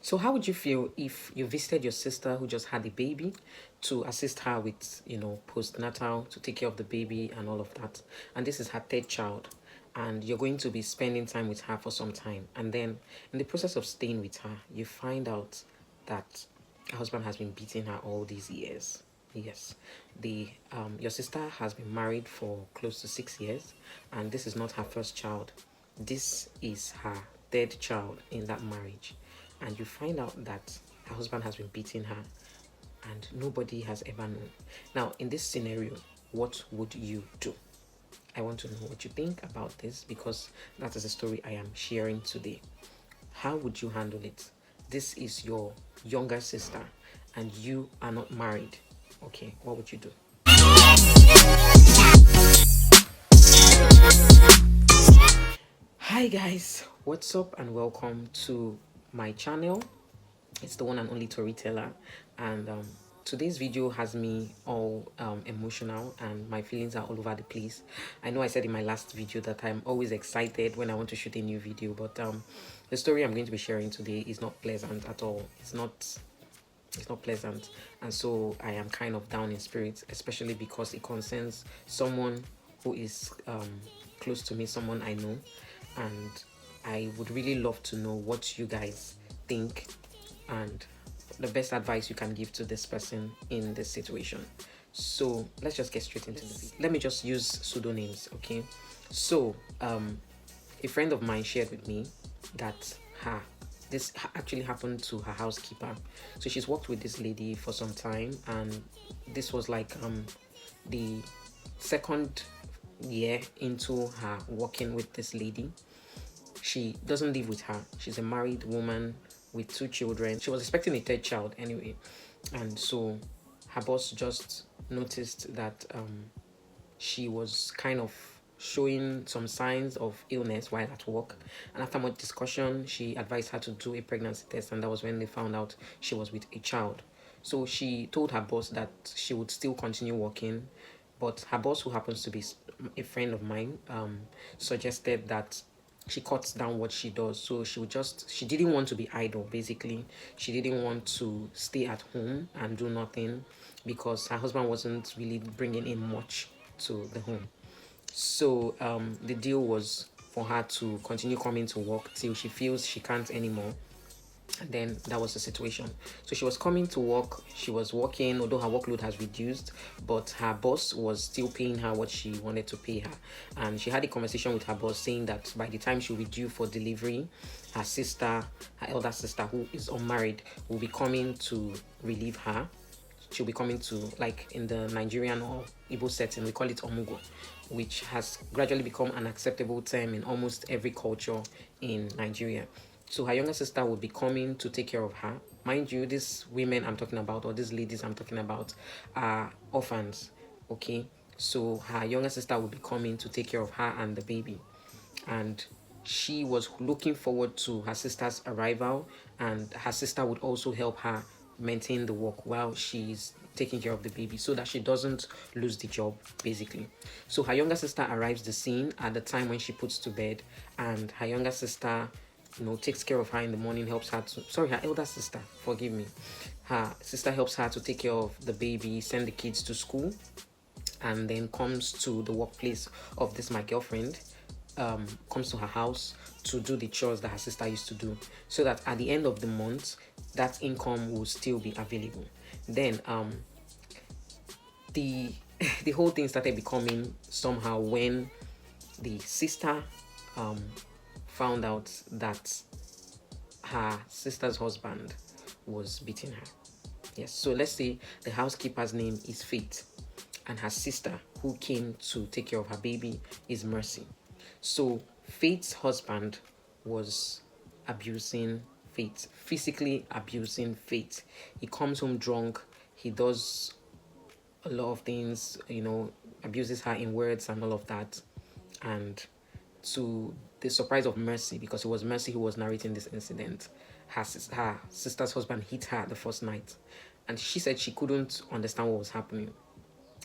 So how would you feel if you visited your sister who just had a baby to assist her with, postnatal, to take care of the baby and all of that? And this is her third child. And you're going to be spending time with her for some time. And then in the process of staying with her, you find out that her husband has been beating her all these years. Yes. Your sister has been married for close to 6 years, and this is not her first child. This is her third child in that marriage. And you find out that her husband has been beating her and nobody has ever known. Now, in this scenario, what would you do? I want to know what you think about this, because that is the story I am sharing today. How would you handle it? This is your younger sister and you are not married. Okay, what would you do? Hi guys, what's up and welcome to my channel. It's the one and only storyteller, and today's video has me all emotional and my feelings are all over the place. I know I said in my last video that I'm always excited when I want to shoot a new video, but the story I'm going to be sharing today is not pleasant at all. It's not pleasant, and so I am kind of down in spirits, especially because it concerns someone who is close to me, someone I know, and I would really love to know what you guys think and the best advice you can give to this person in this situation. So let's just get straight into the video. Let me just use pseudonyms, okay? So a friend of mine shared with me that this actually happened to her housekeeper. So she's worked with this lady for some time, and this was like the second year into her working with this lady. She doesn't live with her. She's a married woman with 2 children. She was expecting a third child anyway, and so her boss just noticed that she was kind of showing some signs of illness while at work, and after much discussion she advised her to do a pregnancy test, and that was when they found out she was with a child. So she told her boss that she would still continue working, but her boss, who happens to be a friend of mine, suggested that she cuts down what she does. So she didn't want to be idle, basically. She didn't want to stay at home and do nothing because her husband wasn't really bringing in much to the home. So the deal was for her to continue coming to work till she feels she can't anymore. And then that was the situation. So she was coming to work, she was working, although her workload has reduced, but her boss was still paying her what she wanted to pay her. And she had a conversation with her boss saying that by the time she'll be due for delivery, her elder sister, who is unmarried, will be coming to relieve her. She'll be coming to, like in the Nigerian or Igbo setting, we call it omugo, which has gradually become an acceptable term in almost every culture in Nigeria. So her younger sister would be coming to take care of her. Mind you, these women I'm talking about, or these ladies I'm talking about, are orphans, okay? So her younger sister would be coming to take care of her and the baby. And she was looking forward to her sister's arrival, and her sister would also help her maintain the work while she's taking care of the baby, so that she doesn't lose the job, basically. So her younger sister arrives the scene at the time when she puts to bed, and her younger sister takes care of her in the morning, helps her to, her elder sister, forgive me. Her sister helps her to take care of the baby, send the kids to school, and then comes to the workplace of this, my girlfriend, comes to her house to do the chores that her sister used to do, so that at the end of the month, that income will still be available. Then the the whole thing started becoming somehow when the sister found out that her sister's husband was beating her. Yes, so let's say the housekeeper's name is Faith, and her sister, who came to take care of her baby, is Mercy. So Faith's husband was abusing Faith, physically abusing Faith. He comes home drunk, he does a lot of things, abuses her in words and all of that. And to the surprise of Mercy, because it was Mercy who was narrating this incident, her sister's husband hit her the first night, and she said she couldn't understand what was happening.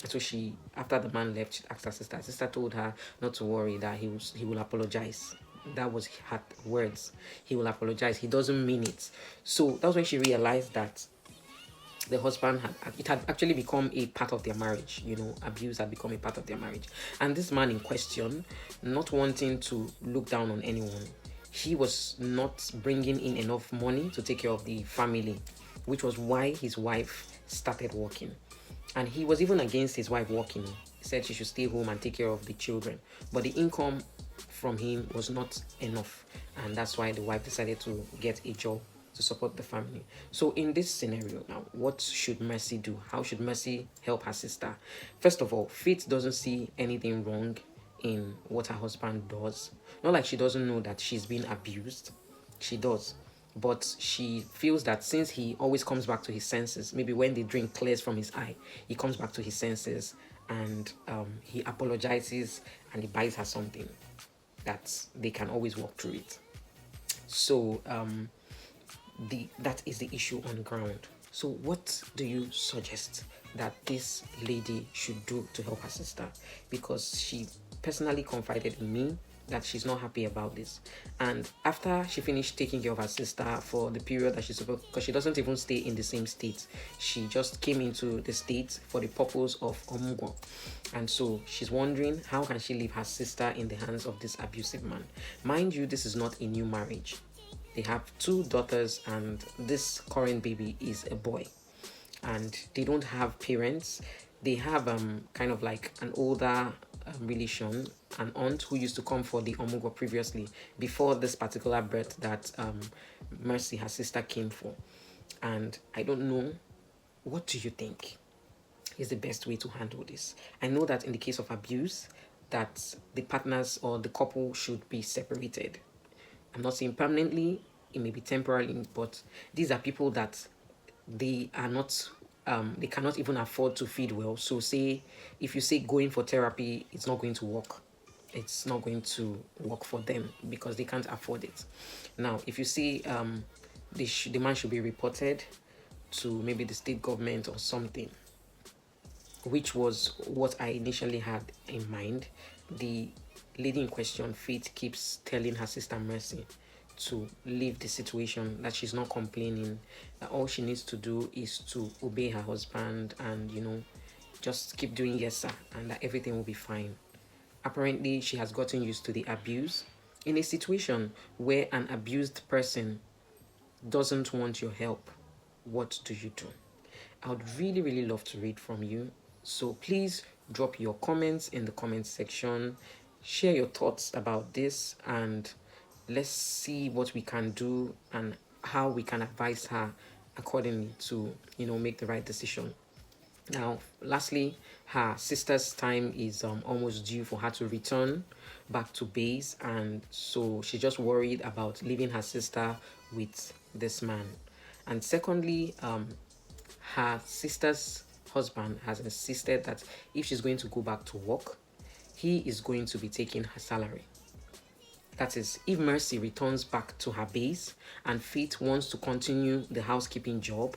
So she, after the man left, she asked her sister. Her sister told her not to worry, that he will apologize. that was her words. He will apologize. He doesn't mean it. So that was when she realized that the husband had actually become a part of their marriage. Abuse had become a part of their marriage. And this man in question, not wanting to look down on anyone, he was not bringing in enough money to take care of the family, which was why his wife started working. And he was even against his wife working. He said she should stay home and take care of the children, but the income from him was not enough, and that's why the wife decided to get a job to support the family. So in this scenario now, what should Mercy do? How should Mercy help her sister? First of all, Faith doesn't see anything wrong in what her husband does. Not like she doesn't know that she's being abused. She does. But she feels that since he always comes back to his senses, maybe when the drink clears from his eye, he comes back to his senses, and he apologizes and he buys her something, that they can always walk through it. So that is the issue on ground. So what do you suggest that this lady should do to help her sister? Because she personally confided in me that she's not happy about this. And after she finished taking care of her sister for the period that she's supposed, because she doesn't even stay in the same state, she just came into the state for the purpose of omugwo. And so she's wondering, how can she leave her sister in the hands of this abusive man? Mind you, this is not a new marriage. They have 2 daughters, and this current baby is a boy, and they don't have parents. They have kind of like an older relation, an aunt who used to come for the omugwo previously, before this particular birth that Mercy, her sister, came for. And I don't know, what do you think is the best way to handle this? I know that in the case of abuse, that the partners or the couple should be separated. I'm not saying permanently, it may be temporarily, but these are people that they are not, they cannot even afford to feed well. So say, if you say going for therapy, it's not going to work. It's not going to work for them because they can't afford it. Now, if you say the man should be reported to maybe the state government or something, which was what I initially had in mind, the lady in question, Faith, keeps telling her sister Mercy to leave the situation, that she's not complaining, that all she needs to do is to obey her husband and, just keep doing yes sir, and that everything will be fine. Apparently, she has gotten used to the abuse. In a situation where an abused person doesn't want your help, what do you do? I would really, really love to read from you. So please drop your comments in the comment section. Share your thoughts about this, and let's see what we can do and how we can advise her accordingly to, make the right decision. Now, lastly, her sister's time is almost due for her to return back to base, and so she's just worried about leaving her sister with this man. And secondly, her sister's husband has insisted that if she's going to go back to work, he is going to be taking her salary. That is, if Mercy returns back to her base and Faith wants to continue the housekeeping job,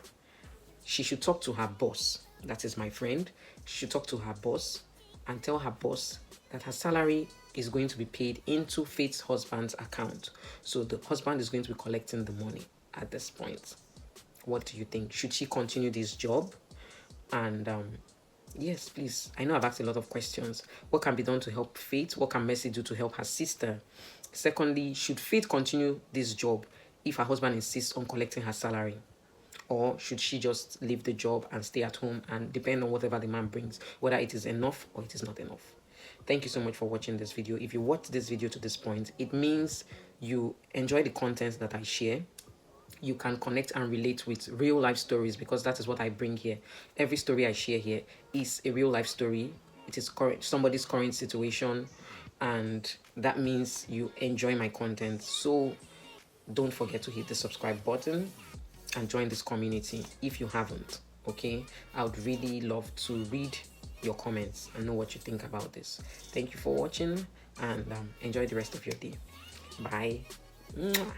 she should talk to her boss. That is my friend. She should talk to her boss and tell her boss that her salary is going to be paid into Faith's husband's account. So the husband is going to be collecting the money at this point. What do you think? Should she continue this job? And yes, please. I know I've asked a lot of questions. What can be done to help Faith? What can Mercy do to help her sister? Secondly, should Faith continue this job if her husband insists on collecting her salary? Or should she just leave the job and stay at home and depend on whatever the man brings, whether it is enough or it is not enough? Thank you so much for watching this video. If you watched this video to this point, it means you enjoy the content that I share. You can connect and relate with real life stories, because that is what I bring here. Every story I share here is a real life story. It is somebody's current situation, and that means you enjoy my content. So don't forget to hit the subscribe button and join this community if you haven't. Okay, I would really love to read your comments and know what you think about this. Thank you for watching, and enjoy the rest of your day. Bye. Mwah.